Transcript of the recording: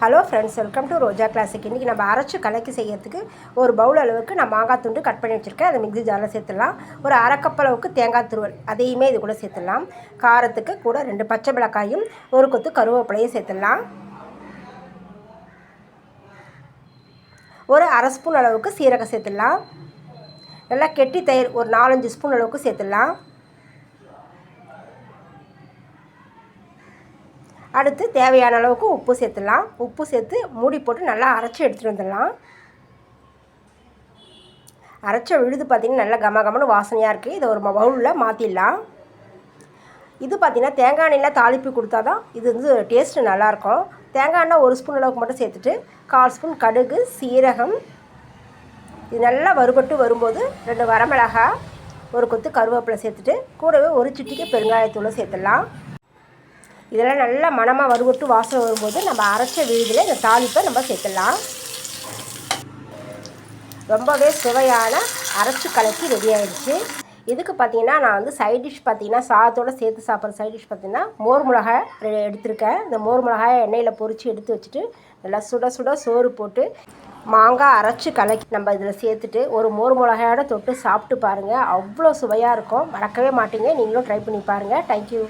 Hello friends, welcome to Roja classic. இன்றைக்கி நம்ம அரைச்சி கலக்கி செய்யறதுக்கு ஒரு பவுல் அளவுக்கு நான் மாங்காய் துண்டு கட் பண்ணி வச்சுருக்கேன். அதை மிக்ஸி ஜாரில் சேர்த்துடலாம். ஒரு அரை கப் அளவுக்கு தேங்காய் துருவல் அதையுமே இது கூட சேர்த்துடலாம். காரத்துக்கு கூட 2 பச்சை மிளகாயும் ஒரு கொத்து கருவேப்பிலையும் சேர்த்துடலாம். ஒரு அரை ஸ்பூன் அளவுக்கு சீரகம் சேர்த்துடலாம். நல்லா கெட்டி தயிர் ஒரு 4-5 ஸ்பூன் அளவுக்கு சேர்த்துடலாம். அடுத்து தேவையான அளவுக்கு உப்பு சேர்த்துடலாம். உப்பு சேர்த்து மூடி போட்டு நல்லா அரைச்சி எடுத்துகிட்டு வந்துடலாம். அரைச்ச விழுது பார்த்திங்கன்னா நல்லா கமகமன்னு வாசனையாக இருக்குது. இதை ஒரு பவுலில் மாற்றிடலாம். இது பார்த்திங்கன்னா தேங்காய் எண்ணெயில் தாளிப்பு கொடுத்தா தான் இது வந்து டேஸ்ட்டு நல்லாயிருக்கும். தேங்காய் எண்ணெய் 1 ஸ்பூன் அளவுக்கு மட்டும் சேர்த்துட்டு 1/4 ஸ்பூன் கடுகு, சீரகம், இது நல்லா வறுபட்டு வரும்போது 2 வரமிளகாய், ஒரு கொத்து கருவேப்பிலை சேர்த்துட்டு கூடவே ஒரு சிட்டிகை பெருங்காயத்தூளை சேர்த்துடலாம். இதெல்லாம் நல்லா மணமாக வறுபட்டு வாசனை வரும்போது நம்ம அரைச்ச விழுதில் இந்த தாளிப்பை நம்ம சேர்த்துடலாம். ரொம்பவே சுவையான அரைச்சி கலக்கி ரெடி ஆகிடுச்சு. இதுக்கு பார்த்திங்கன்னா நான் வந்து சைட் டிஷ் பார்த்திங்கன்னா சாதத்தோடு சேர்த்து சாப்பிட்ற சைட் டிஷ் பார்த்திங்கன்னா மோர் மிளகாய் எடுத்திருக்கேன். இந்த மோர் மிளகாயை எண்ணெயில் பொரித்து எடுத்து வச்சுட்டு நல்லா சுட சுட சோறு போட்டு மாங்காய் அரைச்சி கலக்கி நம்ம இதில் சேர்த்துட்டு ஒரு மோர் மிளகாயோட தொட்டு சாப்பிட்டு பாருங்கள். அவ்வளோ சுவையாக இருக்கும். மறக்கவே மாட்டீங்க. நீங்களும் ட்ரை பண்ணி பாருங்கள். தேங்க்யூ.